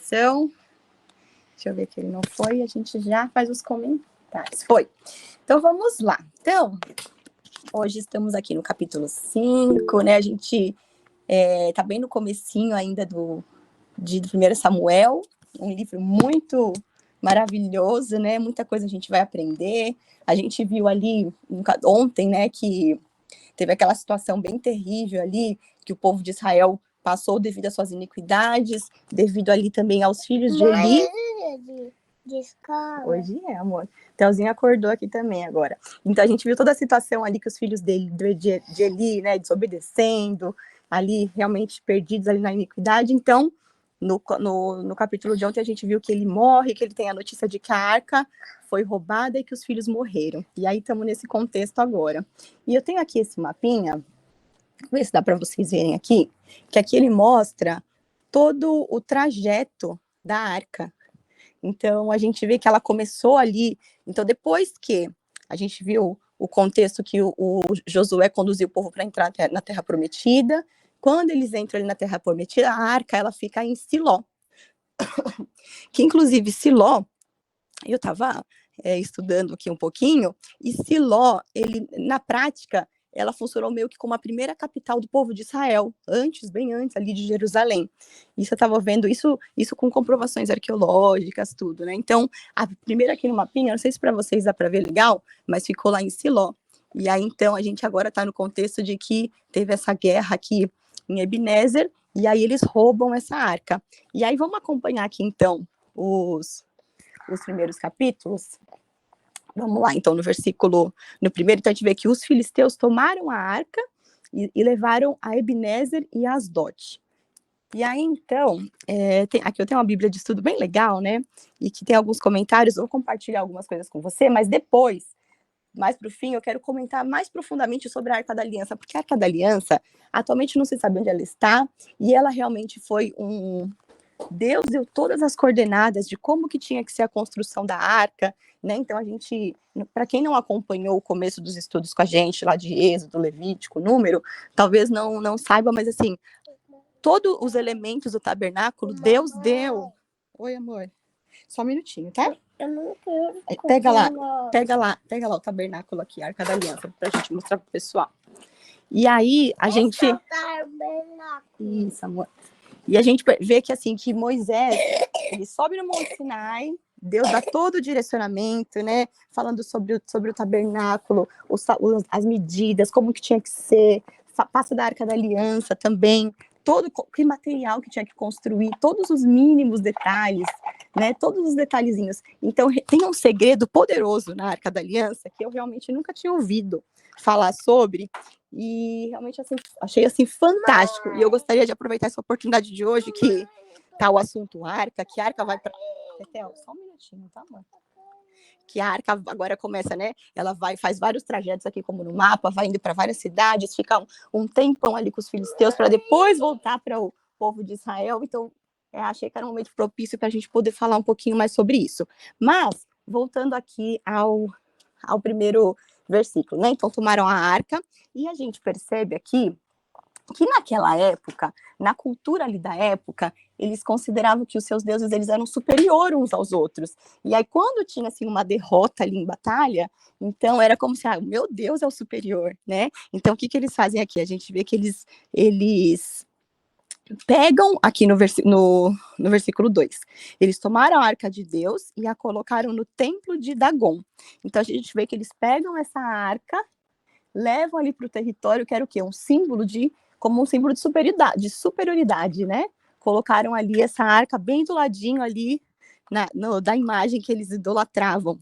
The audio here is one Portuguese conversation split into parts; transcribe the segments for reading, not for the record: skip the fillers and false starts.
apresentação. Deixa eu ver que ele não foi, a gente já faz os comentários. Foi. Então, vamos lá. Então, hoje estamos aqui no capítulo 5, né? A gente tá bem no comecinho ainda do 1 Samuel, um livro muito maravilhoso, né? Muita coisa a gente vai aprender. A gente viu ali ontem, né, que teve aquela situação bem terrível ali, que o povo de Israel passou devido às suas iniquidades, devido ali também aos filhos de Eli. De escola. Hoje é, amor. Telzinho acordou aqui também agora. Então, a gente viu toda a situação ali que os filhos de Eli, né, desobedecendo, ali realmente perdidos ali na iniquidade. Então, no capítulo de ontem, a gente viu que ele morre, que ele tem a notícia de que a arca foi roubada e que os filhos morreram. E aí, estamos nesse contexto agora. E eu tenho aqui esse mapinha, vou ver se dá para vocês verem aqui, que aqui ele mostra todo o trajeto da arca. Então, a gente vê que ela começou ali. Então, depois que a gente viu o contexto que o Josué conduziu o povo para entrar na Terra Prometida, quando eles entram ali na Terra Prometida, a arca ela fica em Siló. Que, inclusive, Siló, eu estava estudando aqui um pouquinho, e Siló, ele, na prática, ela funcionou meio que como a primeira capital do povo de Israel, bem antes ali de Jerusalém. Isso eu estava vendo, isso com comprovações arqueológicas, tudo, né? Então, a primeira aqui no mapinha, não sei se para vocês dá para ver legal, mas ficou lá em Siló. E aí, então, a gente agora está no contexto de que teve essa guerra aqui em Ebenezer, e aí eles roubam essa arca. E aí, vamos acompanhar aqui, então, os primeiros capítulos. Vamos lá, então, no primeiro, então a gente vê que os filisteus tomaram a arca e levaram a Ebenezer e a Asdote. E aí, então, aqui eu tenho uma Bíblia de estudo bem legal, né? E que tem alguns comentários, eu vou compartilhar algumas coisas com você, mas depois, mais para o fim, eu quero comentar mais profundamente sobre a Arca da Aliança, porque a Arca da Aliança, atualmente não se sabe onde ela está, e ela realmente foi Deus deu todas as coordenadas de como que tinha que ser a construção da arca, né? Então, para quem não acompanhou o começo dos estudos com a gente, lá de Êxodo, Levítico, Número, talvez não saiba, mas assim, todos os elementos do tabernáculo, Deus deu. Oi, amor. Só um minutinho, tá? Eu não quero. Pega lá o tabernáculo aqui, a Arca da Aliança, pra gente mostrar pro pessoal. E aí, a gente... É o tabernáculo. Isso, amor. E a gente vê que, assim, que Moisés, ele sobe no Monte Sinai, Deus dá todo o direcionamento, né? Falando sobre o tabernáculo, as medidas, como que tinha que ser, passa da Arca da Aliança também, todo que material que tinha que construir, todos os mínimos detalhes, né? Todos os detalhezinhos. Então, tem um segredo poderoso na Arca da Aliança que eu realmente nunca tinha ouvido falar sobre, e realmente assim, achei assim fantástico. E eu gostaria de aproveitar essa oportunidade de hoje, que tá o assunto arca, que a arca vai para... Só um minutinho, tá, amor? Que a arca agora começa, né? Ela faz vários trajetos aqui, como no mapa, vai indo para várias cidades, fica um tempão ali com os filisteus para depois voltar para o povo de Israel. Então, achei que era um momento propício para a gente poder falar um pouquinho mais sobre isso. Mas, voltando aqui ao primeiro versículo, né? Então, tomaram a arca, e a gente percebe aqui que naquela época, na cultura ali da época, eles consideravam que os seus deuses eles eram superiores uns aos outros. E aí, quando tinha assim, uma derrota ali em batalha, então era como se, meu Deus é o superior, né? Então, o que eles fazem aqui? A gente vê que eles pegam aqui no versículo 2, eles tomaram a arca de Deus e a colocaram no templo de Dagon. Então, a gente vê que eles pegam essa arca, levam ali para o território, que era o quê? Como um símbolo de superioridade, né? Colocaram ali essa arca bem do ladinho ali da imagem que eles idolatravam.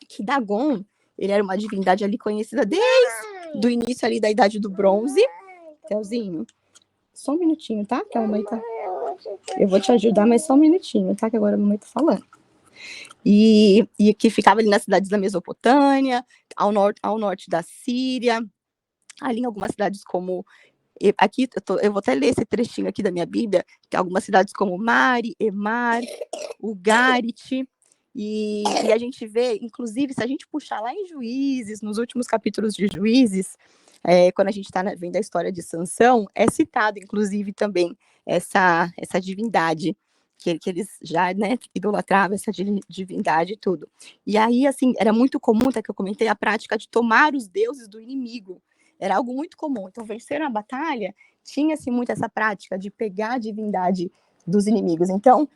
Que Dagon, ele era uma divindade ali conhecida desde o início ali da Idade do Bronze. Telzinho, só um minutinho, tá? Que a mamãe tá... Eu vou te ajudar, mas só um minutinho, tá? Que agora a mamãe tá falando. E que ficava ali nas cidades da Mesopotâmia, ao norte da Síria, ali em algumas cidades como... Aqui, eu vou até ler esse trechinho aqui da minha Bíblia, que algumas cidades como Mari, Emar, Ugarit, e a gente vê, inclusive, se a gente puxar lá em Juízes, nos últimos capítulos de Juízes, quando a gente está vendo a história de Sansão, é citado, inclusive, também essa divindade. que eles já, né, idolatravam essa divindade e tudo. E aí, assim, era muito comum, até que eu comentei, a prática de tomar os deuses do inimigo. Era algo muito comum. Então, venceram a batalha, tinha-se muito essa prática de pegar a divindade dos inimigos. Então,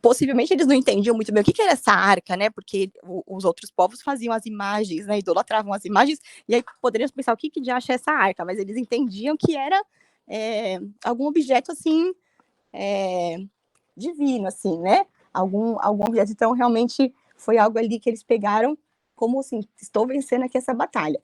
possivelmente eles não entendiam muito bem o que era essa arca, né? Porque os outros povos faziam as imagens, né? Idolatravam as imagens, e aí poderiam pensar o que de acha essa arca, mas eles entendiam que era algum objeto assim divino, assim, né? Algum objeto. Então, realmente foi algo ali que eles pegaram como assim, estou vencendo aqui essa batalha.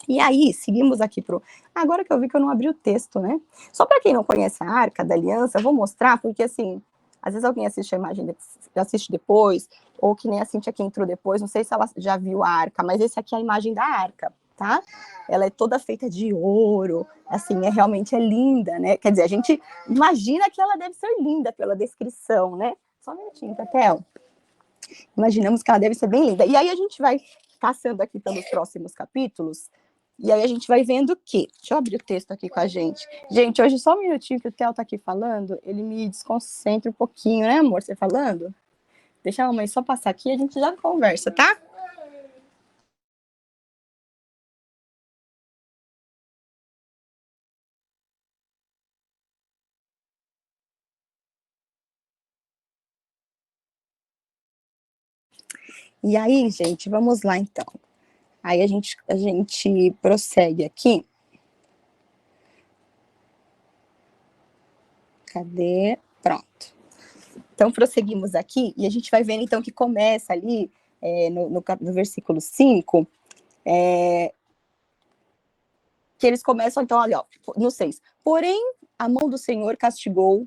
E aí, seguimos aqui pro. Agora que eu vi que eu não abri o texto, né? Só para quem não conhece a Arca da Aliança, eu vou mostrar, porque assim, às vezes alguém assiste a imagem, assiste depois, ou que nem a Cintia que entrou depois, não sei se ela já viu a arca, mas esse aqui é a imagem da arca, tá? Ela é toda feita de ouro, assim, realmente é linda, né? Quer dizer, a gente imagina que ela deve ser linda pela descrição, né? Só um minutinho, Tatel. Imaginamos que ela deve ser bem linda. E aí a gente vai passando aqui pelos próximos capítulos, e aí a gente vai vendo que... Deixa eu abrir o texto aqui com a gente. Gente, hoje só um minutinho que o Theo tá aqui falando, ele me desconcentra um pouquinho, né, amor? Você falando? Deixa a mamãe só passar aqui e a gente já conversa, tá? E aí, gente, vamos lá então. Aí a gente prossegue aqui. Cadê? Pronto. Então, prosseguimos aqui, e a gente vai vendo, então, que começa ali, no versículo 5, que eles começam, então, ali, ó, no 6. Porém, a mão do Senhor castigou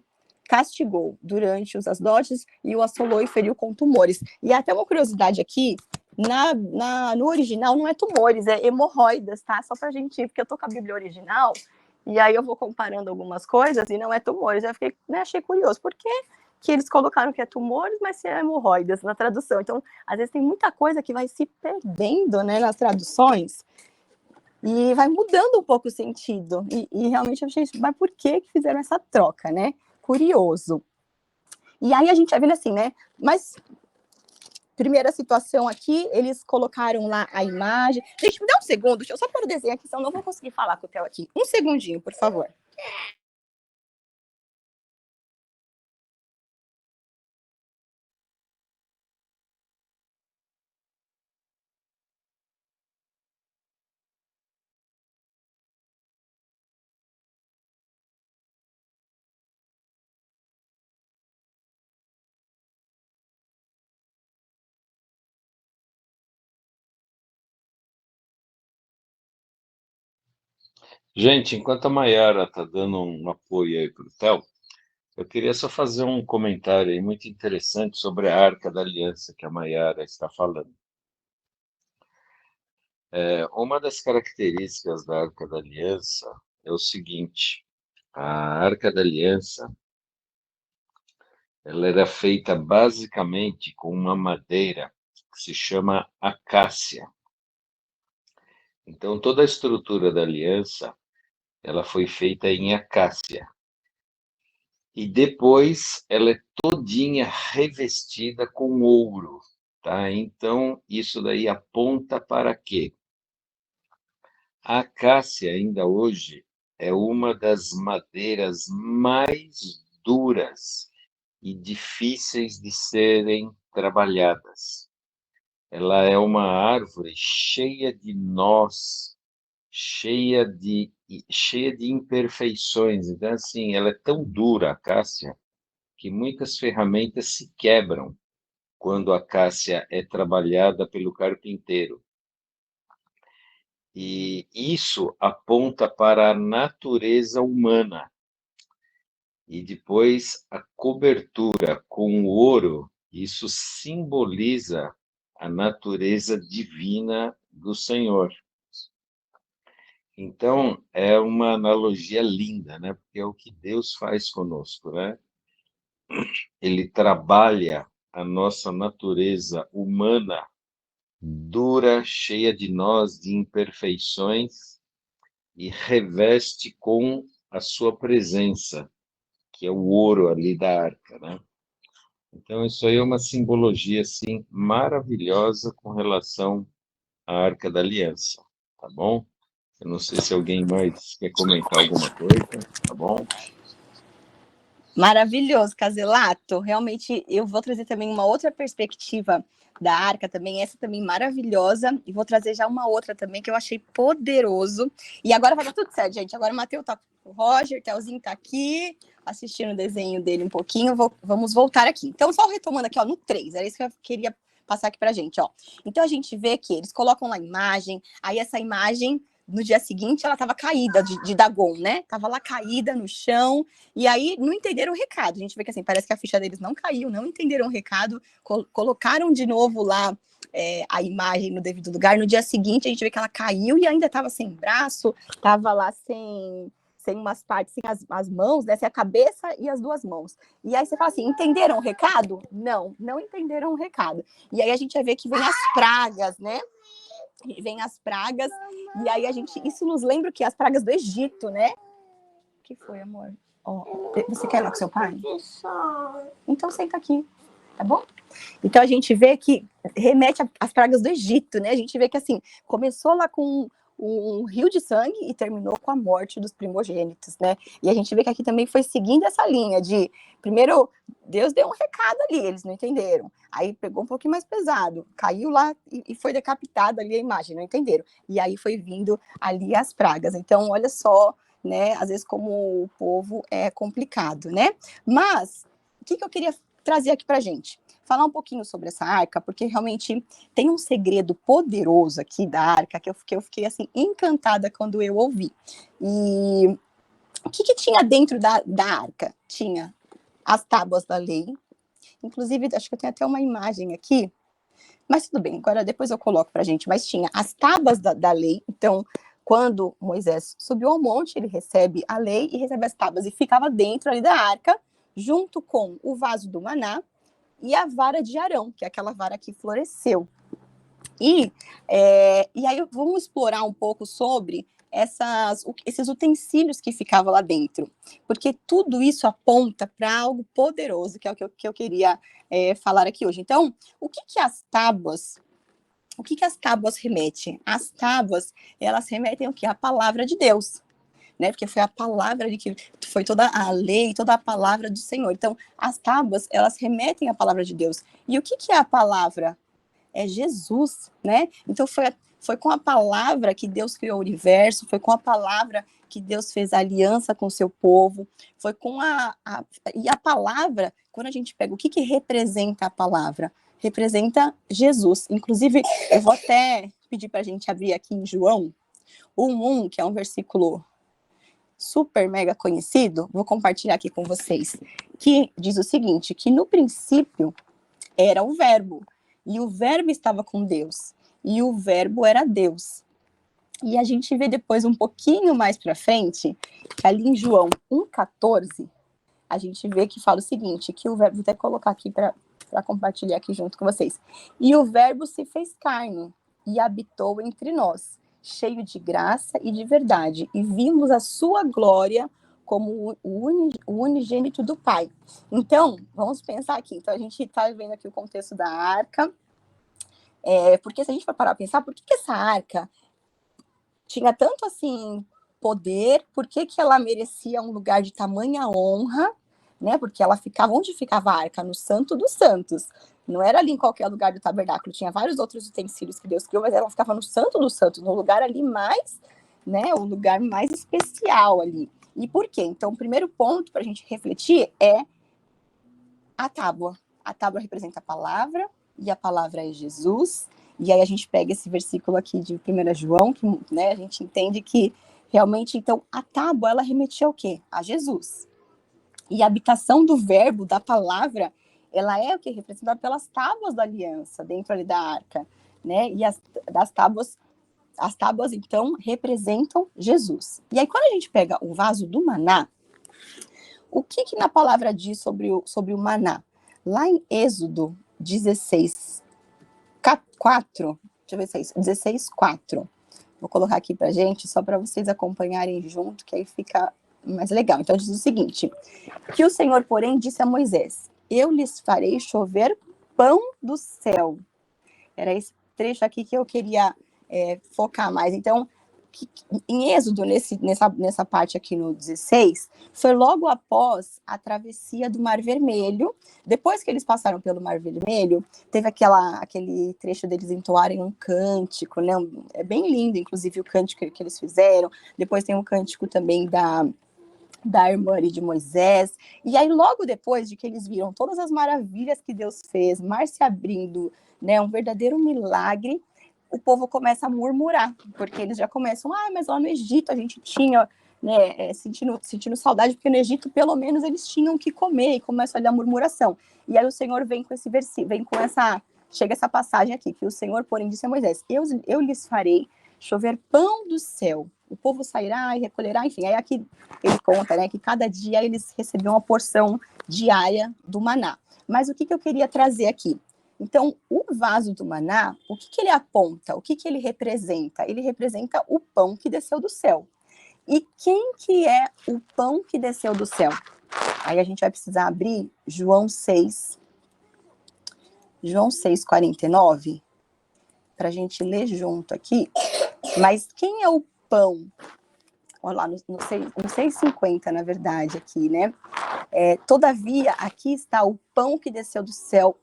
durante os sacerdotes e o assolou e feriu com tumores. E até uma curiosidade aqui, no original não é tumores, é hemorroidas, tá? Só pra gente ir, porque eu tô com a Bíblia original, e aí eu vou comparando algumas coisas e não é tumores. Eu fiquei, né, achei curioso, porque que eles colocaram que é tumores, mas é hemorroidas na tradução. Então, às vezes tem muita coisa que vai se perdendo, né, nas traduções, e vai mudando um pouco o sentido. E realmente eu achei, mas por que fizeram essa troca, né? Curioso. E aí a gente vai vendo assim, né? Mas, primeira situação aqui, eles colocaram lá a imagem. Gente, me dá um segundo, deixa eu só pôr o desenho aqui, senão eu não vou conseguir falar com o Theo aqui. Um segundinho, por favor. Gente, enquanto a Mayara está dando um apoio aí para o Theo, eu queria só fazer um comentário aí muito interessante sobre a Arca da Aliança que a Mayara está falando. Uma das características da Arca da Aliança é o seguinte: a Arca da Aliança ela era feita basicamente com uma madeira que se chama acácia. Então, toda a estrutura da aliança ela foi feita em acácia. E depois ela é todinha revestida com ouro, tá? Então, isso daí aponta para quê? A acácia, ainda hoje, é uma das madeiras mais duras e difíceis de serem trabalhadas. Ela é uma árvore cheia de nós, cheia de imperfeições. Então, assim, ela é tão dura, a acácia, que muitas ferramentas se quebram quando a acácia é trabalhada pelo carpinteiro. E isso aponta para a natureza humana. E depois a cobertura com o ouro, isso simboliza a natureza divina do Senhor. Então, é uma analogia linda, né? Porque é o que Deus faz conosco, né? Ele trabalha a nossa natureza humana, dura, cheia de nós, de imperfeições, e reveste com a sua presença, que é o ouro ali da arca, né? Então, isso aí é uma simbologia, assim, maravilhosa com relação à Arca da Aliança, tá bom? Eu não sei se alguém mais quer comentar alguma coisa, tá bom? Maravilhoso, Caselato. Realmente, eu vou trazer também uma outra perspectiva da arca também, essa também maravilhosa, e vou trazer já uma outra também que eu achei poderoso. E agora vai dar tudo certo, gente. Agora o Matheus tá com o Roger, o Telzinho tá aqui, assistindo o desenho dele um pouquinho. Vamos voltar aqui. Então, só retomando aqui, ó, no 3, era isso que eu queria passar aqui pra gente, ó. Então, a gente vê que eles colocam lá a imagem, aí essa imagem, no dia seguinte, ela tava caída de Dagon, né? Tava lá caída no chão, e aí não entenderam o recado. A gente vê que assim, parece que a ficha deles não caiu, não entenderam o recado, colocaram de novo lá a imagem no devido lugar. No dia seguinte, a gente vê que ela caiu e ainda estava sem braço, estava lá sem umas partes, sem as mãos, né? Sem a cabeça e as duas mãos. E aí você fala assim, entenderam o recado? Não, não entenderam o recado. E aí a gente vai ver que vem as pragas, né? Vem as pragas, e aí isso nos lembra o quê? As pragas do Egito, né? O que foi, amor? Você quer ir lá com seu pai? Então senta aqui, tá bom? Então a gente vê que remete às pragas do Egito, né? A gente vê que assim, começou lá com um rio de sangue e terminou com a morte dos primogênitos, né? E a gente vê que aqui também foi seguindo essa linha de, primeiro, Deus deu um recado ali, eles não entenderam. Aí pegou um pouquinho mais pesado, caiu lá e foi decapitada ali a imagem, não entenderam. E aí foi vindo ali as pragas. Então, olha só, né? Às vezes como o povo é complicado, né? Mas, o que eu queria trazer aqui pra gente? Falar um pouquinho sobre essa arca, porque realmente tem um segredo poderoso aqui da arca que eu fiquei assim encantada quando eu ouvi. E o que tinha dentro da arca? Tinha as tábuas da lei, inclusive acho que eu tenho até uma imagem aqui, mas tudo bem, agora depois eu coloco pra gente, mas tinha as tábuas da lei, então quando Moisés subiu ao monte, ele recebe a lei e recebe as tábuas e ficava dentro ali da arca, junto com o vaso do maná, e a vara de Arão, que é aquela vara que floresceu. E aí vamos explorar um pouco sobre esses utensílios que ficavam lá dentro, porque tudo isso aponta para algo poderoso, que é o que eu queria falar aqui hoje. Então, o que as tábuas remetem? As tábuas, elas remetem o quê? A palavra de Deus. Né? Porque foi a palavra de que foi toda a lei, toda a palavra do Senhor. Então, as tábuas, elas remetem à palavra de Deus. E o que é a palavra? É Jesus, né? Então, foi com a palavra que Deus criou o universo, foi com a palavra que Deus fez a aliança com o seu povo, foi com e a palavra, quando a gente pega, o que representa a palavra? Representa Jesus. Inclusive, eu vou até pedir para a gente abrir aqui em João 1:1, que é um versículo super mega conhecido, vou compartilhar aqui com vocês, que diz o seguinte, que no princípio era o verbo, e o verbo estava com Deus, e o verbo era Deus. E a gente vê depois um pouquinho mais para frente, que ali em João 1:14, a gente vê que fala o seguinte, que o verbo, vou até colocar aqui para compartilhar aqui junto com vocês, e o verbo se fez carne e habitou entre nós, cheio de graça e de verdade, e vimos a sua glória como o unigênito do Pai. Então, vamos pensar aqui. Então, a gente está vendo aqui o contexto da arca, porque se a gente for parar a pensar, por que essa arca tinha tanto, assim, poder, por que ela merecia um lugar de tamanha honra, né? Porque ela ficava, onde ficava a arca? No Santo dos Santos. Não era ali em qualquer lugar do tabernáculo, tinha vários outros utensílios que Deus criou, mas ela ficava no Santo dos Santos, no lugar ali mais, né, o lugar mais especial ali. E por quê? Então, o primeiro ponto para a gente refletir é a tábua. A tábua representa a palavra, e a palavra é Jesus. E aí a gente pega esse versículo aqui de 1 João, que, né, a gente entende que realmente, então, a tábua, ela remetia ao quê? A Jesus. E a habitação do verbo, da palavra, ela é o que é representada pelas tábuas da aliança, dentro ali da arca, né? E as tábuas, então, representam Jesus. E aí, quando a gente pega o vaso do maná, o que na palavra diz sobre o maná? Lá em Êxodo 16, 4, deixa eu ver se é isso, 16, 4. Vou colocar aqui pra gente, só para vocês acompanharem junto, que aí fica mais legal. Então diz o seguinte, que o Senhor, porém, disse a Moisés, eu lhes farei chover pão do céu. Era esse trecho aqui que eu queria focar mais. Então, em Êxodo, nessa parte aqui no 16, foi logo após a travessia do Mar Vermelho. Depois que eles passaram pelo Mar Vermelho, teve aquele trecho deles entoarem um cântico, né? É bem lindo, inclusive, o cântico que eles fizeram. Depois tem um cântico também da irmã de Moisés. E aí, logo depois de que eles viram todas as maravilhas que Deus fez, mar se abrindo, né? Um verdadeiro milagre, o povo começa a murmurar, porque eles já começam, mas lá no Egito a gente tinha, né, sentindo saudade, porque no Egito, pelo menos, eles tinham o que comer, e começa ali a murmuração. E aí o Senhor vem com esse versículo, chega essa passagem aqui, que o Senhor, porém, disse a Moisés, eu lhes farei chover pão do céu, o povo sairá e recolherá, enfim, aí aqui ele conta, né, que cada dia eles recebiam uma porção diária do maná. Mas o que eu queria trazer aqui? Então, o vaso do maná, o que ele aponta? O que ele representa? Ele representa o pão que desceu do céu. E quem que é o pão que desceu do céu? Aí a gente vai precisar abrir João 6:49, para a gente ler junto aqui. Mas quem é o pão? Olha lá, no 6:50, na verdade, aqui, né? Todavia, aqui está o pão que desceu do céu,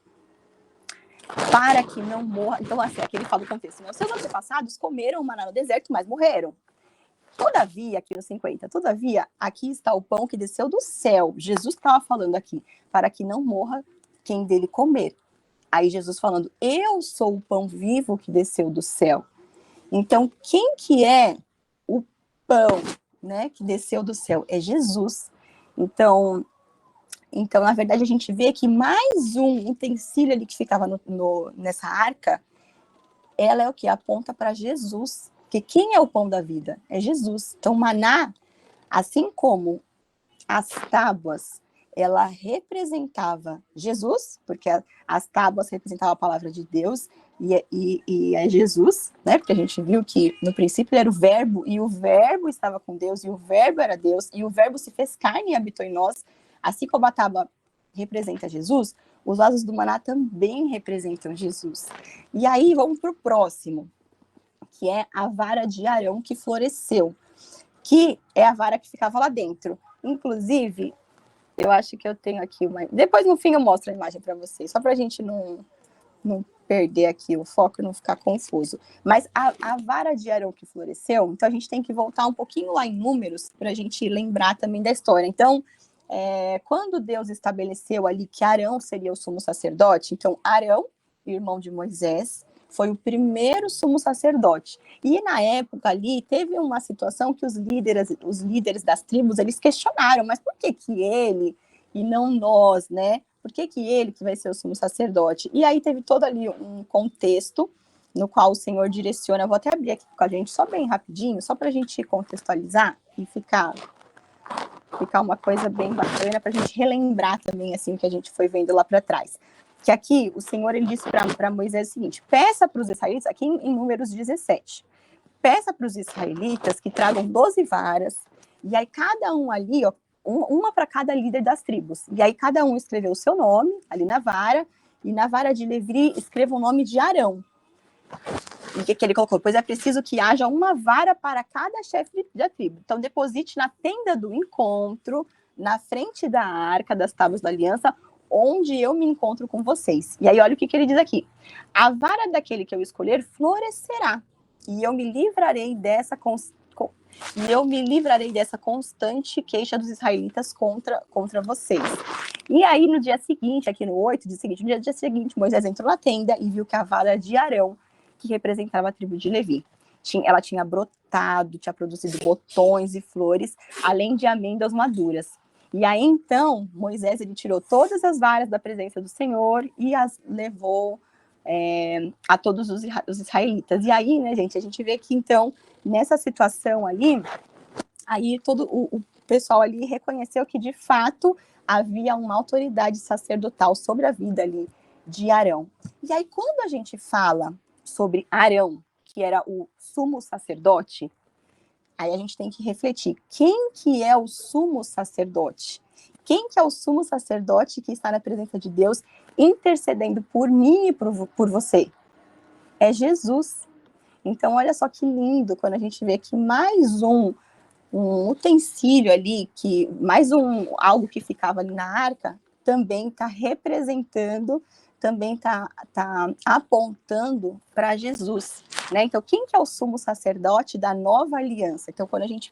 para que não morra. Então, assim, aqui ele fala o contexto, né? Os seus antepassados comeram o maná no deserto, mas morreram. Todavia, aqui no 50, todavia, aqui está o pão que desceu do céu. Jesus estava falando aqui, para que não morra quem dele comer. Aí Jesus falando, eu sou o pão vivo que desceu do céu. Então, quem que é o pão, né, que desceu do céu? É Jesus. Então, na verdade, a gente vê que mais um utensílio ali que ficava nessa arca, ela é o que? Aponta para Jesus. Porque quem é o pão da vida? É Jesus. Então, o maná, assim como as tábuas, ela representava Jesus, porque as tábuas representavam a palavra de Deus, e é Jesus, né? Porque a gente viu que no princípio era o verbo, e o verbo estava com Deus, e o verbo era Deus, e o verbo se fez carne e habitou em nós. Assim como a tábua representa Jesus, os vasos do maná também representam Jesus. E aí vamos para o próximo, que é a vara de Arão que floresceu, que é a vara que ficava lá dentro. Inclusive, eu acho que eu tenho aqui uma... Depois, no fim, eu mostro a imagem para vocês, só para a gente não perder aqui o foco e não ficar confuso. Mas a vara de Arão que floresceu, então a gente tem que voltar um pouquinho lá em Números, para a gente lembrar também da história. Então, quando Deus estabeleceu ali que Arão seria o sumo sacerdote, então Arão, irmão de Moisés, foi o primeiro sumo sacerdote. E na época ali, teve uma situação que os líderes das tribos, eles questionaram, mas por que ele e não nós, né? Por que ele que vai ser o sumo sacerdote? E aí teve todo ali um contexto no qual o Senhor direciona, vou até abrir aqui com a gente, só bem rapidinho, só para a gente contextualizar e ficar uma coisa bem bacana, para a gente relembrar também, assim, o que a gente foi vendo lá para trás. Que aqui o Senhor, ele disse para Moisés o seguinte, peça para os israelitas, aqui em Números 17, peça para os israelitas que tragam 12 varas, e aí cada um ali, ó, uma para cada líder das tribos, e aí cada um escreveu o seu nome ali na vara, e na vara de Levi escreva o nome de Arão. E o que ele colocou? Pois é preciso que haja uma vara para cada chefe da tribo. Então deposite na tenda do encontro, na frente da arca das tábuas da aliança, onde eu me encontro com vocês. E aí olha o que ele diz aqui. A vara daquele que eu escolher florescerá, e eu me livrarei dessa constante queixa dos israelitas contra vocês. E aí no dia seguinte, aqui no 8, no dia seguinte, Moisés entrou na tenda e viu que a vara de Arão, que representava a tribo de Levi, ela tinha brotado, tinha produzido botões e flores, além de amêndoas maduras. E aí, então, Moisés, ele tirou todas as varas da presença do Senhor e as levou a todos os israelitas. E aí, né, gente, a gente vê que, então, nessa situação ali, aí todo o pessoal ali reconheceu que, de fato, havia uma autoridade sacerdotal sobre a vida ali de Arão. E aí, quando a gente fala sobre Arão, que era o sumo sacerdote, aí a gente tem que refletir, quem que é o sumo sacerdote? Quem que é o sumo sacerdote que está na presença de Deus, intercedendo por mim e por você? É Jesus. Então, olha só que lindo quando a gente vê que mais um utensílio ali, algo que ficava ali na arca, também está representando, também está apontando para Jesus, né? Então, quem que é o sumo sacerdote da nova aliança? Então, quando a gente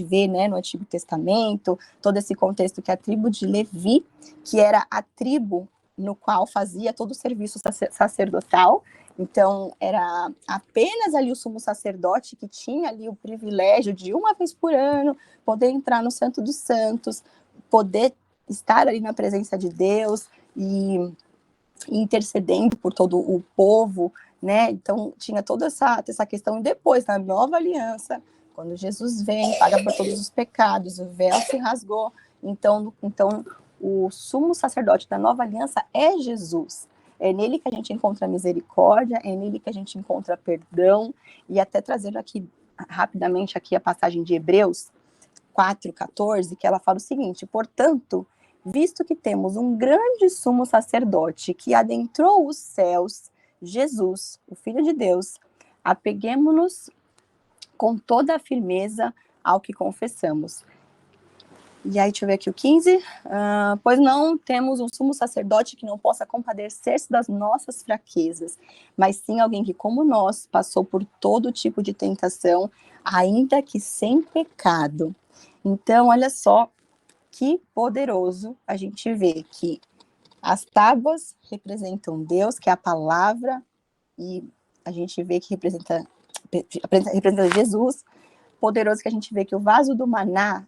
vê, né, no Antigo Testamento, todo esse contexto que é a tribo de Levi, que era a tribo no qual fazia todo o serviço sacerdotal. Então, era apenas ali o sumo sacerdote que tinha ali o privilégio de, uma vez por ano, poder entrar no Santo dos Santos, poder estar ali na presença de Deus e intercedendo por todo o povo, né? Então, tinha toda essa questão. E depois, na nova aliança, quando Jesus vem, paga por todos os pecados, o véu se rasgou. Então o sumo sacerdote da nova aliança é Jesus. É nele que a gente encontra misericórdia, é nele que a gente encontra perdão. E até trazendo aqui, rapidamente, aqui a passagem de Hebreus 4:14, que ela fala o seguinte: portanto, visto que temos um grande sumo sacerdote que adentrou os céus, Jesus, o Filho de Deus, apeguemo-nos com toda a firmeza ao que confessamos. E aí, deixa eu ver aqui o 15. Pois não temos um sumo sacerdote que não possa compadecer-se das nossas fraquezas, mas sim alguém que, como nós, passou por todo tipo de tentação, ainda que sem pecado. Então, olha só que poderoso a gente vê que as tábuas representam Deus, que é a palavra, e a gente vê que representa Jesus. Poderoso que a gente vê que o vaso do maná,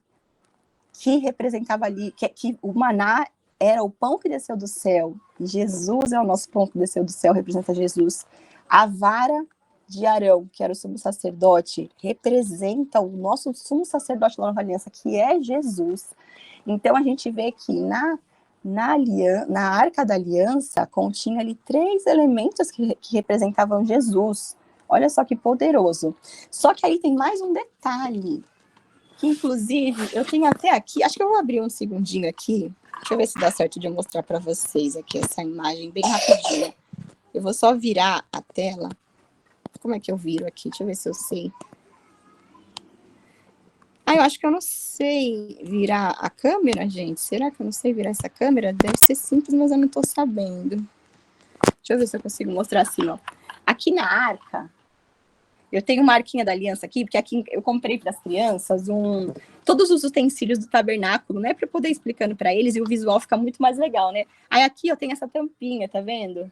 que representava ali, que o maná era o pão que desceu do céu, e Jesus é o nosso pão que desceu do céu, representa Jesus. A vara de Arão, que era o sumo sacerdote, representa o nosso sumo sacerdote da nova aliança, que é Jesus. Então, a gente vê que na Arca da Aliança continha ali 3 elementos que representavam Jesus. Olha só que poderoso. Só que aí tem mais um detalhe, que inclusive eu tenho até aqui, acho que eu vou abrir um segundinho aqui, deixa eu ver se dá certo de eu mostrar para vocês aqui essa imagem bem rapidinho. Eu vou só virar a tela. Como é que eu viro aqui? Deixa eu ver se eu sei. Eu acho que eu não sei virar a câmera, gente. Será que eu não sei virar essa câmera? Deve ser simples, mas eu não tô sabendo. Deixa eu ver se eu consigo mostrar assim, ó. Aqui na arca, eu tenho uma arquinha da aliança aqui, porque aqui eu comprei para as crianças todos os utensílios do tabernáculo, né? Para eu poder ir explicando para eles e o visual fica muito mais legal, né? Aí aqui eu tenho essa tampinha, tá vendo?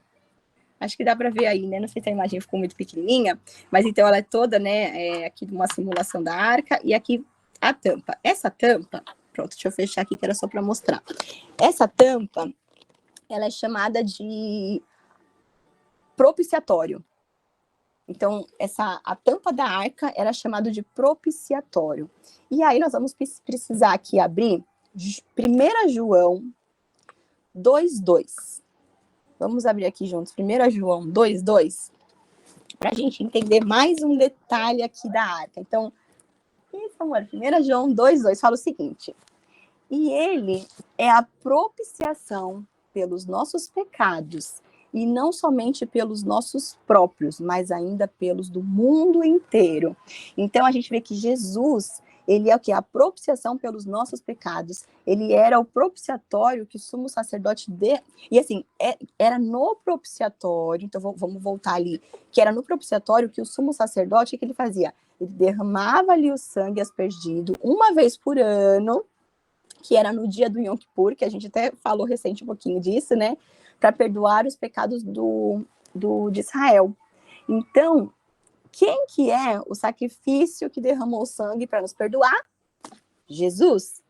Acho que dá para ver aí, né? Não sei se a imagem ficou muito pequenininha, mas então ela é toda, né? Aqui uma simulação da arca, e aqui a tampa. Essa tampa, pronto, deixa eu fechar aqui que era só para mostrar. Essa tampa, ela é chamada de propiciatório. Então, a tampa da arca era chamada de propiciatório. E aí nós vamos precisar aqui abrir 1 João 2:2. Vamos abrir aqui juntos 1 João 2:2, para a gente entender mais um detalhe aqui da arca. Então, isso, amor, 1 João 2:2 fala o seguinte: e ele é a propiciação pelos nossos pecados, e não somente pelos nossos próprios, mas ainda pelos do mundo inteiro. Então, a gente vê que Jesus, ele é o que? A propiciação pelos nossos pecados. Ele era o propiciatório que o sumo sacerdote E assim, era no propiciatório, então vamos voltar ali, que era no propiciatório que o sumo sacerdote, o que ele fazia? Ele derramava ali o sangue aspergido uma vez por ano, que era no dia do Yom Kippur, que a gente até falou recente um pouquinho disso, né? Para perdoar os pecados de Israel. Então, quem que é o sacrifício que derramou sangue para nos perdoar? Jesus.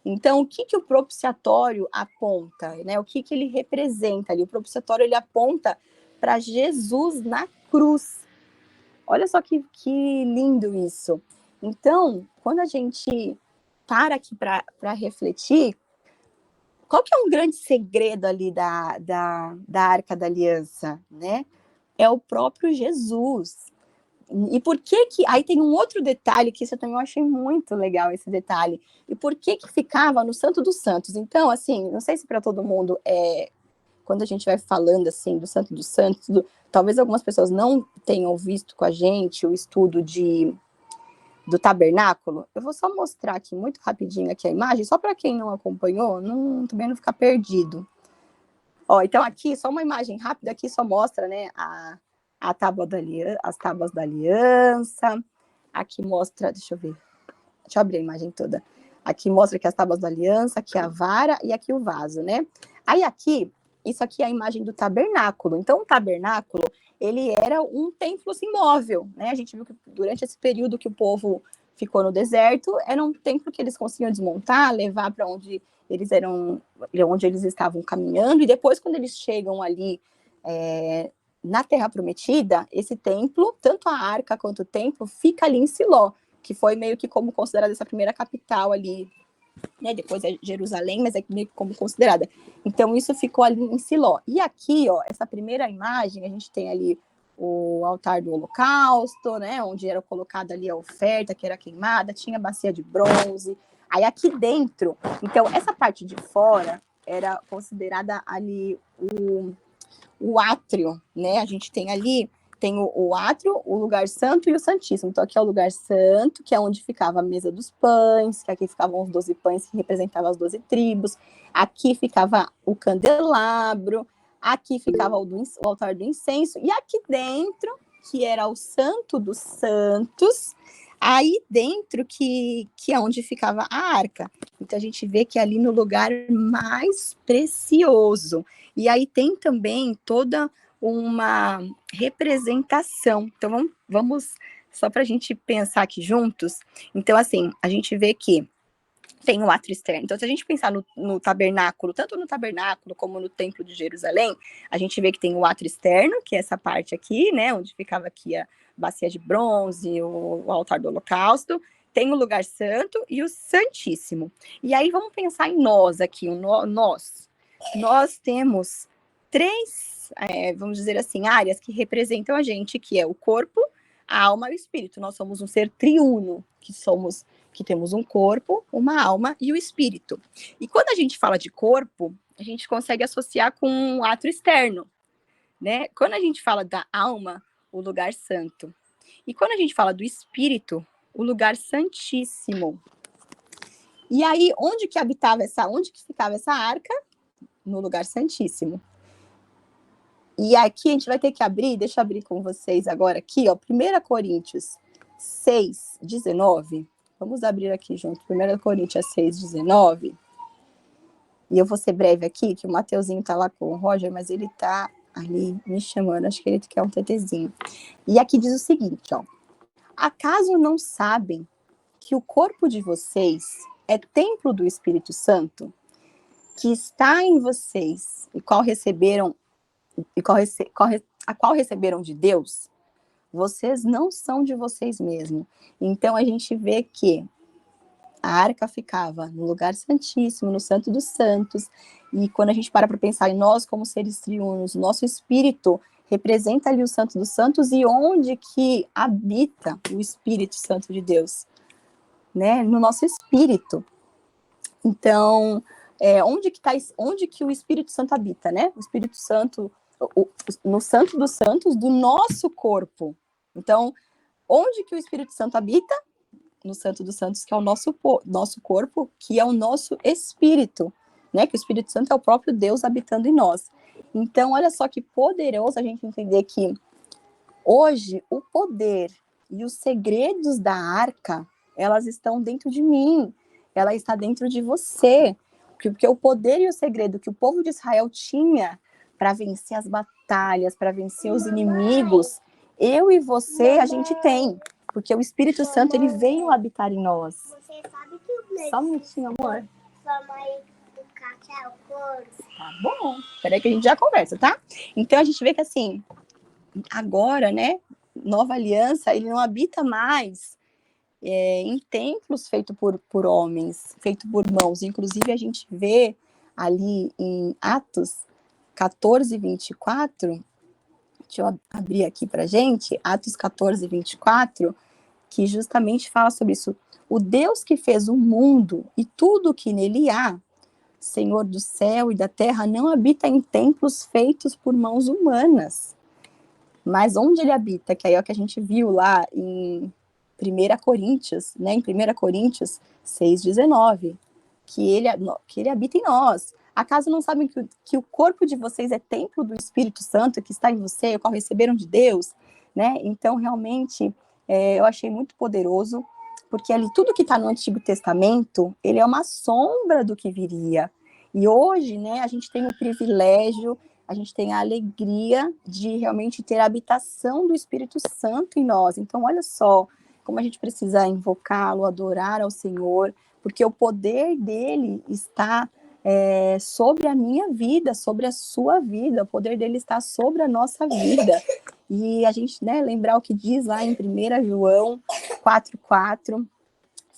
Então, o que o propiciatório aponta, né? O que ele representa ali? O propiciatório, ele aponta para Jesus na cruz. Olha só que lindo isso. Então, quando a gente para aqui para refletir, qual que é um grande segredo ali da Arca da Aliança, né? É o próprio Jesus. E por que que... Aí tem um outro detalhe, que isso eu também achei muito legal, esse detalhe. E por que que ficava no Santo dos Santos? Então, assim, não sei se para todo mundo quando a gente vai falando, assim, do Santo dos Santos, talvez algumas pessoas não tenham visto com a gente o estudo do tabernáculo. Eu vou só mostrar aqui muito rapidinho aqui a imagem, só para quem não acompanhou, também não ficar perdido. Ó, então aqui, só uma imagem rápida, aqui só mostra, né, a tábua da aliança, as tábuas da aliança. Aqui mostra, deixa eu abrir a imagem toda. Aqui mostra que as tábuas da aliança, aqui a vara e aqui o vaso, né? Aí aqui, isso aqui é a imagem do tabernáculo. Então, o tabernáculo, ele era um templo assim, móvel, né? A gente viu que durante esse período que o povo ficou no deserto, era um templo que eles conseguiam desmontar, levar para onde eles estavam caminhando, e depois, quando eles chegam ali na Terra Prometida, esse templo, tanto a arca quanto o templo, fica ali em Siló, que foi meio que como considerada essa primeira capital ali, né? Depois é Jerusalém, mas é meio que como considerada. Então, isso ficou ali em Siló. E aqui, ó, essa primeira imagem, a gente tem ali o altar do holocausto, né? Onde era colocada ali a oferta, que era queimada, tinha a bacia de bronze. Aí aqui dentro, então, essa parte de fora era considerada ali o átrio, né? A gente tem ali, tem o átrio, o lugar santo e o santíssimo. Então, aqui é o lugar santo, que é onde ficava a mesa dos pães, que aqui ficavam os 12 pães que representavam as 12 tribos. Aqui ficava o candelabro, aqui ficava o altar do incenso, e aqui dentro, que era o santo dos santos, aí dentro que é onde ficava a arca. Então, a gente vê que é ali no lugar mais precioso. E aí tem também toda uma representação. Então, vamos só para a gente pensar aqui juntos. Então, assim, a gente vê que tem o átrio externo. Então, se a gente pensar no tabernáculo, tanto no tabernáculo como no templo de Jerusalém, a gente vê que tem o átrio externo, que é essa parte aqui, né, onde ficava aqui a bacia de bronze, o altar do holocausto. Tem o lugar santo e o santíssimo. E aí, vamos pensar em nós aqui, nós. Nós temos três, vamos dizer assim, áreas que representam a gente, que é o corpo, a alma e o espírito. Nós somos um ser triuno, que temos um corpo, uma alma e o espírito. E quando a gente fala de corpo, a gente consegue associar com o átrio externo, né? Quando a gente fala da alma, o lugar santo. E quando a gente fala do espírito, o lugar santíssimo. E aí, onde que ficava essa arca? No lugar santíssimo. E aqui a gente vai ter que abrir, deixa eu abrir com vocês agora aqui, ó, 1 Coríntios 6, 19. Vamos abrir aqui junto, 1 Coríntios 6, 19. E eu vou ser breve aqui, que o Mateuzinho tá lá com o Roger, mas ele tá ali me chamando, acho que ele quer um tetezinho. E aqui diz o seguinte, ó. Acaso não sabem que o corpo de vocês é templo do Espírito Santo, que está em vocês, a qual receberam de Deus? Vocês não são de vocês mesmos. Então, a gente vê que a arca ficava no lugar santíssimo, no santo dos santos, e quando a gente para pensar em nós como seres triunos, nosso espírito representa ali o santo dos santos, e onde que habita o Espírito Santo de Deus? Né? No nosso espírito. Então, onde que o Espírito Santo habita, né? O Espírito Santo, no santo dos santos do nosso corpo. Então, onde que o Espírito Santo habita? No santo dos santos, que é o nosso corpo, que é o nosso espírito, né? Que o Espírito Santo é o próprio Deus habitando em nós. Então, olha só que poderoso a gente entender que hoje o poder e os segredos da arca, elas estão dentro de mim, ela está dentro de você, porque o poder e o segredo que o povo de Israel tinha para vencer as batalhas, para vencer os inimigos, eu e você, a gente tem, porque o Espírito Santo, ele veio habitar em nós. Você sabe que o Blake... Só um minutinho, amor. Sua mãe do Cátia é o corpo. Tá bom. Peraí que a gente já conversa, tá? Então, a gente vê que, assim, agora, né, Nova Aliança, ele não habita mais em templos feitos por homens, feitos por mãos. Inclusive, a gente vê ali em Atos 14, 24, Deixa eu abrir aqui para gente, Atos 14, 24, que justamente fala sobre isso. O Deus que fez o mundo e tudo o que nele há, Senhor do céu e da terra, não habita em templos feitos por mãos humanas. Mas onde ele habita, que aí é o que a gente viu lá em 1 Coríntios, né? Em 1 Coríntios 6,19, que ele habita em nós. Acaso não sabem que o corpo de vocês é templo do Espírito Santo que está em você, o qual receberam de Deus, né? Então, realmente, eu achei muito poderoso, porque ali tudo que está no Antigo Testamento, ele é uma sombra do que viria. E hoje, né, a gente tem o privilégio, a gente tem a alegria de realmente ter a habitação do Espírito Santo em nós. Então, olha só como a gente precisa invocá-lo, adorar ao Senhor, porque o poder dele está sobre a minha vida, sobre a sua vida, o poder dele está sobre a nossa vida. E a gente, né, lembrar o que diz lá em 1 João 4,4,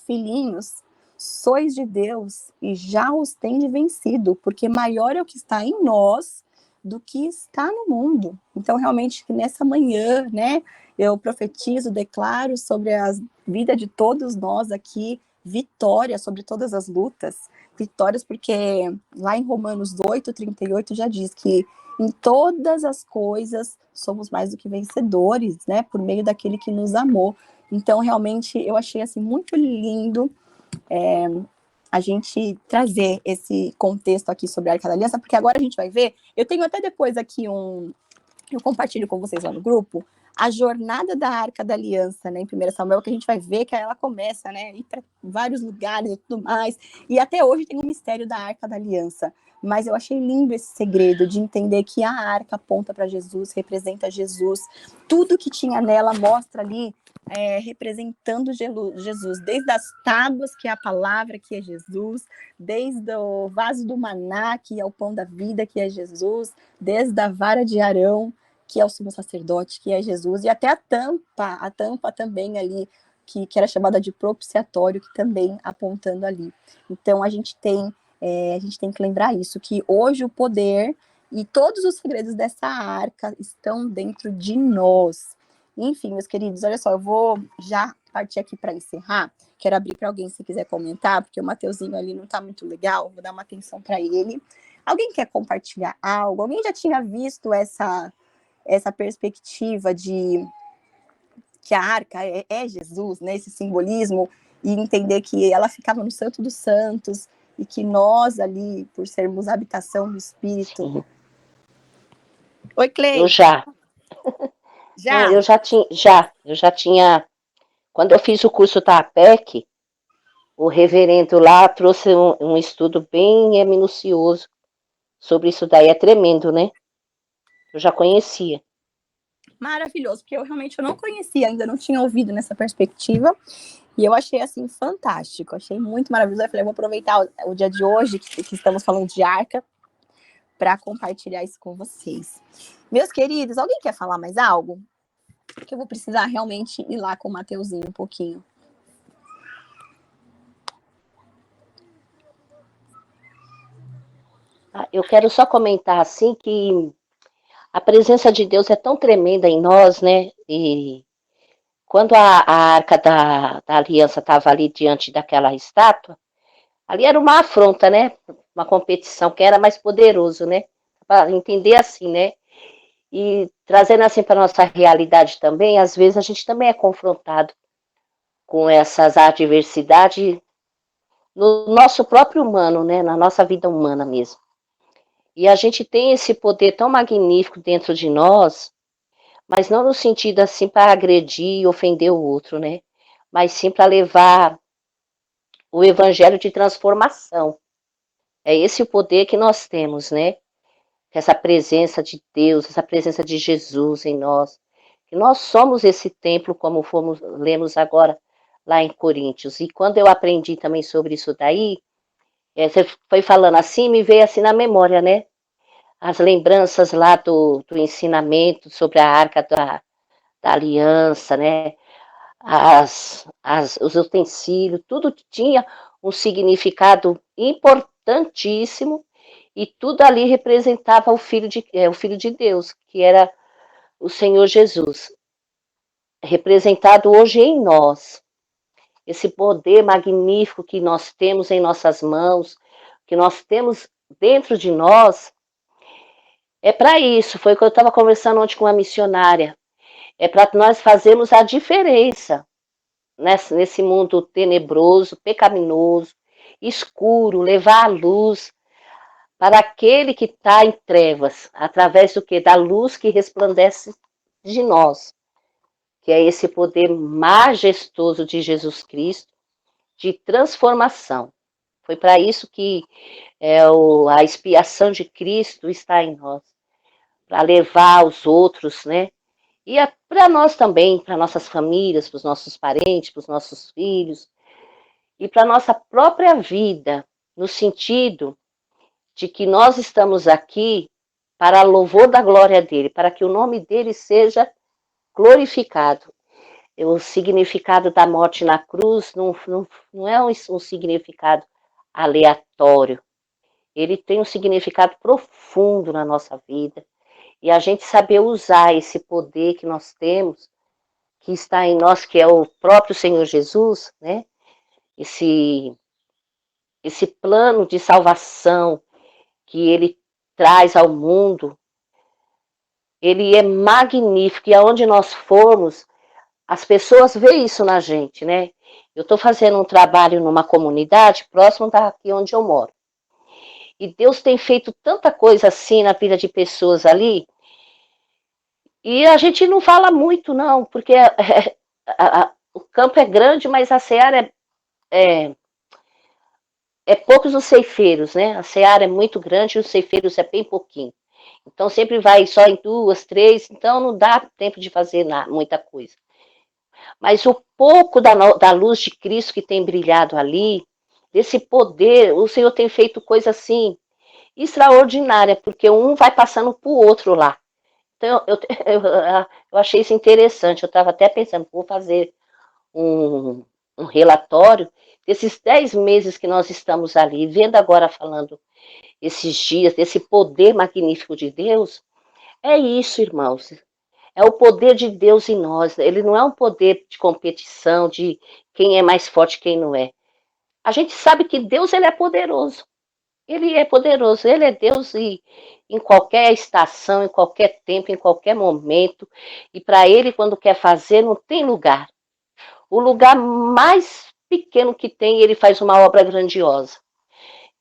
filhinhos, sois de Deus e já os tende vencido, porque maior é o que está em nós do que está no mundo. Então, realmente, nessa manhã, né, eu profetizo, declaro sobre a vida de todos nós aqui, vitória sobre todas as lutas, vitórias, porque lá em Romanos 8:38 já diz que em todas as coisas somos mais do que vencedores, né, por meio daquele que nos amou. Então, realmente, eu achei assim muito lindo a gente trazer esse contexto aqui sobre a Arca da Aliança, porque agora a gente vai ver, eu tenho até depois aqui eu compartilho com vocês lá no grupo, a jornada da Arca da Aliança, né, em 1 Samuel, que a gente vai ver que ela começa, né, ir para vários lugares e tudo mais, e até hoje tem o mistério da Arca da Aliança, mas eu achei lindo esse segredo de entender que a arca aponta para Jesus, representa Jesus, tudo que tinha nela mostra ali representando Jesus, desde as tábuas, que é a palavra, que é Jesus, desde o vaso do maná, que é o pão da vida, que é Jesus, desde a vara de Arão, que é o sumo sacerdote, que é Jesus, e até a tampa também ali, que era chamada de propiciatório, que também apontando ali. Então, a gente tem que lembrar isso, que hoje o poder e todos os segredos dessa arca estão dentro de nós. Enfim, meus queridos, olha só, eu vou já partir aqui para encerrar. Quero abrir para alguém se quiser comentar, porque o Mateuzinho ali não está muito legal, vou dar uma atenção para ele. Alguém quer compartilhar algo? Alguém já tinha visto essa perspectiva de que a arca é Jesus, né? Esse simbolismo, e entender que ela ficava no Santo dos Santos, e que nós ali, por sermos habitação do Espírito... Sim. Oi, Cleide. Eu já. Já? Não, eu já tinha. Quando eu fiz o curso da APEC, o reverendo lá trouxe um estudo bem minucioso sobre isso daí. É tremendo, né? Eu já conhecia. Maravilhoso, porque eu realmente não conhecia, ainda não tinha ouvido nessa perspectiva, e eu achei, assim, fantástico, achei muito maravilhoso. Eu falei, eu vou aproveitar o dia de hoje, que estamos falando de arca, para compartilhar isso com vocês. Meus queridos, alguém quer falar mais algo? Porque eu vou precisar realmente ir lá com o Mateuzinho um pouquinho. Eu quero só comentar, assim, que a presença de Deus é tão tremenda em nós, né? E quando a arca da aliança estava ali diante daquela estátua, ali era uma afronta, né? Uma competição, que era mais poderoso, né? Para entender assim, né? E trazendo assim para nossa realidade também, às vezes a gente também é confrontado com essas adversidades no nosso próprio humano, né? Na nossa vida humana mesmo. E a gente tem esse poder tão magnífico dentro de nós, mas não no sentido assim para agredir e ofender o outro, né? Mas sim para levar o evangelho de transformação. É esse o poder que nós temos, né? Essa presença de Deus, essa presença de Jesus em nós. Que nós somos esse templo, como lemos agora lá em Coríntios. E quando eu aprendi também sobre isso daí, você foi falando assim, me veio assim na memória, né? As lembranças lá do ensinamento sobre a arca da aliança, né? Os utensílios, tudo tinha um significado importantíssimo, e tudo ali representava o Filho de Deus, que era o Senhor Jesus, representado hoje em nós, esse poder magnífico que nós temos em nossas mãos, que nós temos dentro de nós, é para isso. Foi o que eu estava conversando ontem com uma missionária. É para nós fazermos a diferença nesse mundo tenebroso, pecaminoso, escuro, levar a luz para aquele que está em trevas, através do que? Da luz que resplandece de nós, que é esse poder majestoso de Jesus Cristo, de transformação. Foi para isso que a expiação de Cristo está em nós, para levar os outros, né? E para nós também, para nossas famílias, para os nossos parentes, para os nossos filhos, e para a nossa própria vida, no sentido de que nós estamos aqui para louvor da glória dele, para que o nome dele seja glorificado. O significado da morte na cruz não é um significado aleatório. Ele tem um significado profundo na nossa vida. E a gente saber usar esse poder que nós temos, que está em nós, que é o próprio Senhor Jesus, né? Esse plano de salvação que ele traz ao mundo, ele é magnífico. E aonde nós formos, as pessoas veem isso na gente, né? Eu estou fazendo um trabalho numa comunidade próximo daqui onde eu moro. E Deus tem feito tanta coisa assim na vida de pessoas ali, e a gente não fala muito, não, porque o campo é grande, mas a seara é poucos os ceifeiros, né? A seara é muito grande e os ceifeiros é bem pouquinho. Então sempre vai só em 2, 3, então não dá tempo de fazer muita coisa. Mas o pouco da luz de Cristo que tem brilhado ali, desse poder, o Senhor tem feito coisa assim extraordinária, porque um vai passando para o outro lá. Então eu achei isso interessante. Eu estava até pensando, vou fazer um relatório desses 10 meses que nós estamos ali, vendo agora falando esses dias, desse poder magnífico de Deus. É isso, irmãos. É o poder de Deus em nós. Ele não é um poder de competição, de quem é mais forte, quem não é. A gente sabe que Deus, ele é poderoso. Ele é poderoso. Ele é Deus e em qualquer estação, em qualquer tempo, em qualquer momento. E para ele, quando quer fazer, não tem lugar. O lugar mais pequeno que tem, ele faz uma obra grandiosa.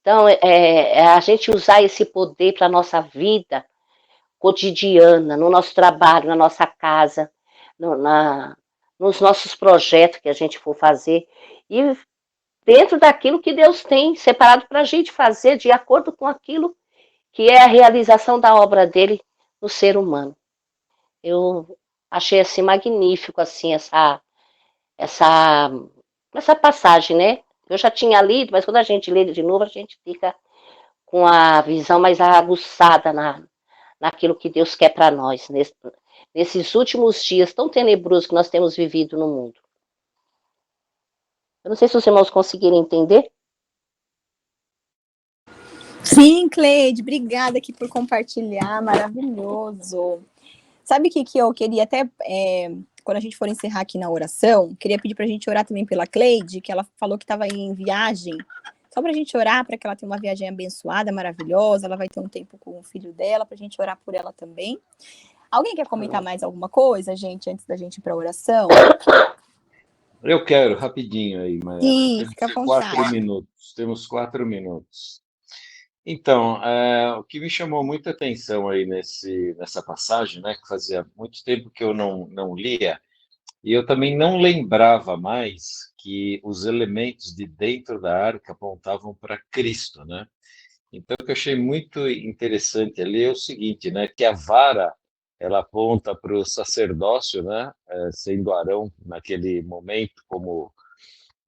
Então, a gente usar esse poder para a nossa vida cotidiana, no nosso trabalho, na nossa casa, nos nossos projetos que a gente for fazer, e dentro daquilo que Deus tem separado para a gente fazer, de acordo com aquilo que é a realização da obra dele no ser humano. Eu achei assim magnífico assim essa passagem, né? Eu já tinha lido, mas quando a gente lê de novo, a gente fica com a visão mais aguçada naquilo que Deus quer para nós, nesses últimos dias tão tenebrosos que nós temos vivido no mundo. Eu não sei se os irmãos conseguiram entender. Sim, Cleide, obrigada aqui por compartilhar, maravilhoso. Sabe o que eu queria até, quando a gente for encerrar aqui na oração, queria pedir para a gente orar também pela Cleide, que ela falou que estava em viagem, só para a gente orar, para que ela tenha uma viagem abençoada, maravilhosa, ela vai ter um tempo com o filho dela, para a gente orar por ela também. Alguém quer comentar mais alguma coisa, gente, antes da gente ir para a oração? Eu quero, rapidinho aí, Maria. Sim, fica à vontade. 4 minutos, temos 4 minutos. Então, o que me chamou muita atenção aí nessa passagem, né, que fazia muito tempo que eu não lia, e eu também não lembrava mais que os elementos de dentro da arca apontavam para Cristo, né? Então, o que eu achei muito interessante ali é o seguinte, né, que a vara, ela aponta para o sacerdócio, né, sendo Arão naquele momento como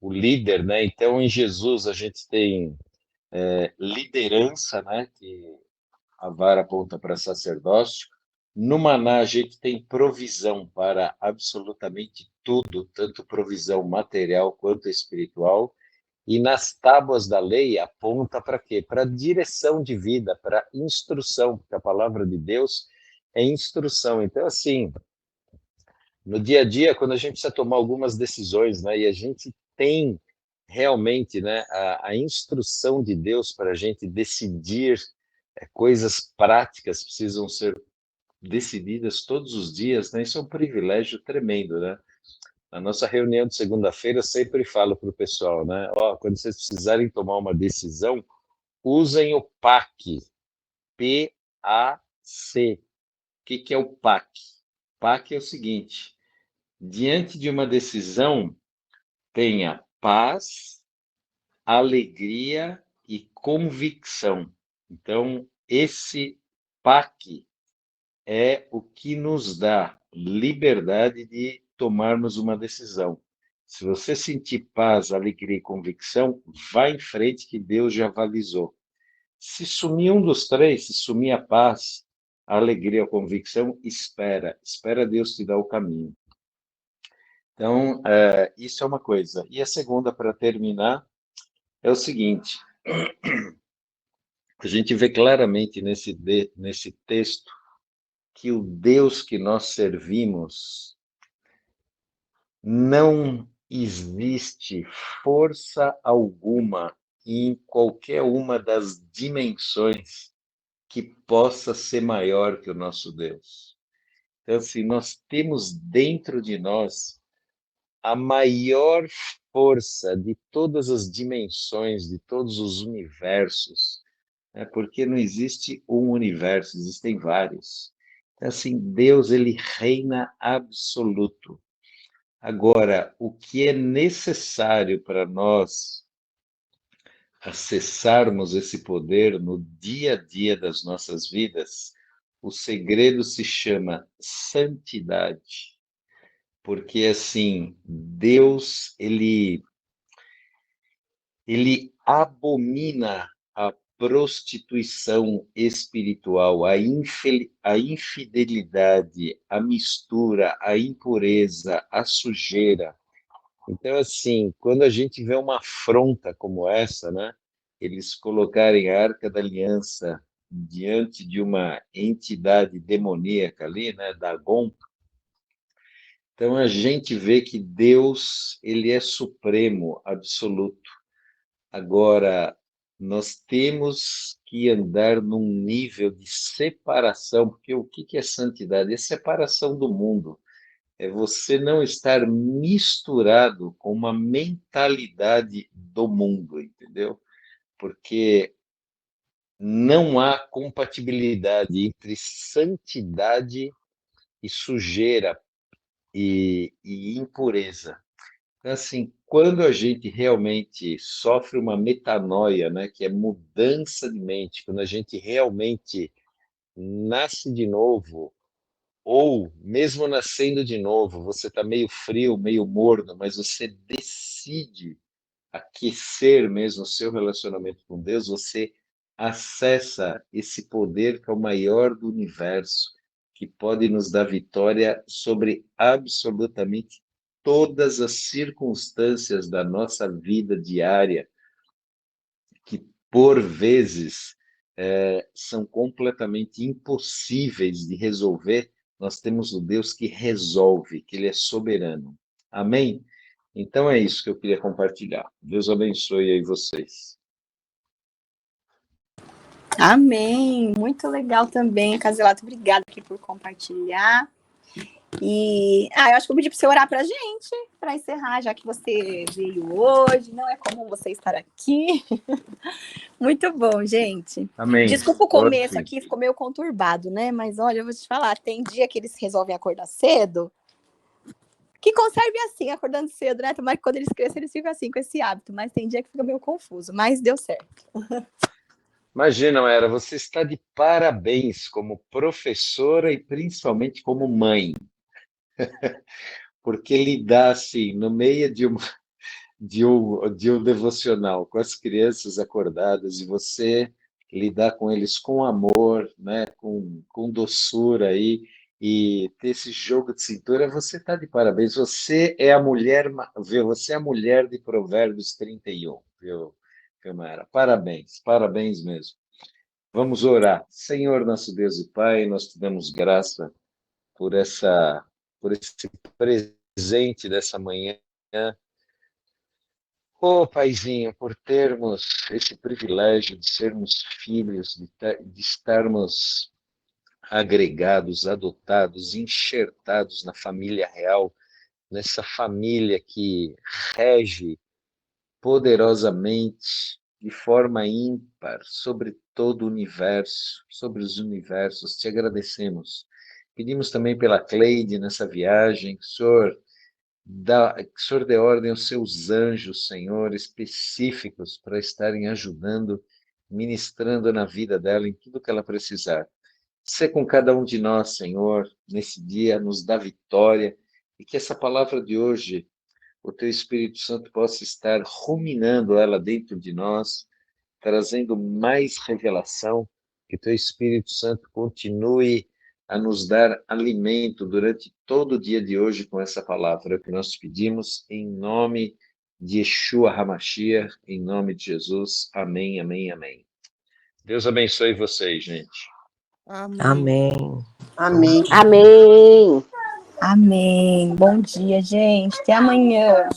o líder, né? Então, em Jesus a gente tem liderança, né, que a vara aponta para sacerdócio. No maná a gente tem provisão para absolutamente tudo, tanto provisão material quanto espiritual. E nas tábuas da lei aponta para quê? Para direção de vida, para instrução, porque a palavra de Deus é instrução. Então, assim, no dia a dia, quando a gente precisa tomar algumas decisões, né, e a gente tem realmente, né, a instrução de Deus para a gente decidir, coisas práticas precisam ser decididas todos os dias, né? Isso é um privilégio tremendo, né? Na nossa reunião de segunda-feira, eu sempre falo para o pessoal, né? Ó, quando vocês precisarem tomar uma decisão, usem o PAC, P-A-C. O que que é o PAC? PAC é o seguinte: diante de uma decisão, tenha paz, alegria e convicção. Então, esse PAC é o que nos dá liberdade de tomarmos uma decisão. Se você sentir paz, alegria e convicção, vá em frente que Deus já avalizou. Se sumir um dos três, se sumir a paz, a alegria, a convicção, espera Deus te dar o caminho. Então, isso é uma coisa. E a segunda, para terminar, é o seguinte: a gente vê claramente nesse texto que o Deus que nós servimos, não existe força alguma em qualquer uma das dimensões que possa ser maior que o nosso Deus. Então, assim, nós temos dentro de nós a maior força de todas as dimensões, de todos os universos, né? Porque não existe um universo, existem vários. Então, assim, Deus, ele reina absoluto. Agora, o que é necessário para nós acessarmos esse poder no dia a dia das nossas vidas, o segredo se chama santidade. Porque, assim, Deus, ele abomina a prostituição espiritual, a infidelidade, a mistura, a impureza, a sujeira. Então, assim, quando a gente vê uma afronta como essa, né, eles colocarem a Arca da Aliança diante de uma entidade demoníaca ali, né, Dagon, então a gente vê que Deus, ele é supremo, absoluto. Agora, nós temos que andar num nível de separação, porque o que é santidade? É separação do mundo. É você não estar misturado com uma mentalidade do mundo, entendeu? Porque não há compatibilidade entre santidade e sujeira e impureza. Então, assim, quando a gente realmente sofre uma metanoia, né, que é mudança de mente, quando a gente realmente nasce de novo, ou mesmo nascendo de novo, você está meio frio, meio morno, mas você decide aquecer mesmo o seu relacionamento com Deus, você acessa esse poder que é o maior do universo, que pode nos dar vitória sobre absolutamente todas as circunstâncias da nossa vida diária, que por vezes são completamente impossíveis de resolver. Nós temos o Deus que resolve, que ele é soberano. Amém? Então é isso que eu queria compartilhar. Deus abençoe aí vocês. Amém. Muito legal também, Caselato. Obrigada aqui por compartilhar. E eu acho que eu pedi para você orar para a gente, para encerrar, já que você veio hoje. Não é comum você estar aqui. Muito bom, gente. Amém. Desculpa o Ore, começo sim. aqui, ficou meio conturbado, né? Mas olha, eu vou te falar, tem dia que eles resolvem acordar cedo, que conserve assim, acordando cedo, né? Tomara que quando eles cresçam, eles ficam assim, com esse hábito. Mas tem dia que fica meio confuso, mas deu certo. Imagina, Era, você está de parabéns como professora e principalmente como mãe, porque lidar assim, no meio de um devocional com as crianças acordadas e você lidar com eles com amor, né, com doçura aí, e ter esse jogo de cintura, você está de parabéns. Você é a mulher, viu? Você é a mulher de Provérbios 31, viu, Mara? Parabéns, parabéns mesmo. Vamos orar. Senhor, nosso Deus e Pai, nós te damos graça por por esse presente dessa manhã. Ô, Paizinho, por termos esse privilégio de sermos filhos, de estarmos agregados, adotados, enxertados na família real, nessa família que rege poderosamente, de forma ímpar, sobre todo o universo, sobre os universos. Te agradecemos. Pedimos também pela Cleide nessa viagem, que o Senhor que o Senhor dê ordem aos seus anjos, Senhor, específicos para estarem ajudando, ministrando na vida dela em tudo que ela precisar. Ser com cada um de nós, Senhor, nesse dia, nos dá vitória e que essa palavra de hoje, o Teu Espírito Santo possa estar ruminando ela dentro de nós, trazendo mais revelação, que o Teu Espírito Santo continue a nos dar alimento durante todo o dia de hoje com essa palavra. É o que nós te pedimos em nome de Yeshua HaMashiach, em nome de Jesus. Amém, amém, amém. Deus abençoe vocês, gente. Amém. Amém. Amém. Amém. Bom dia, gente. Até amanhã.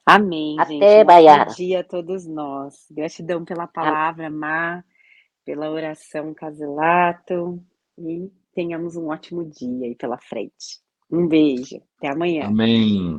Amém, gente. Até, Um Baiara. ótimo dia a todos nós. Gratidão pela palavra, Má, pela oração, Caselato. E tenhamos um ótimo dia aí pela frente. Um beijo. Até amanhã. Amém.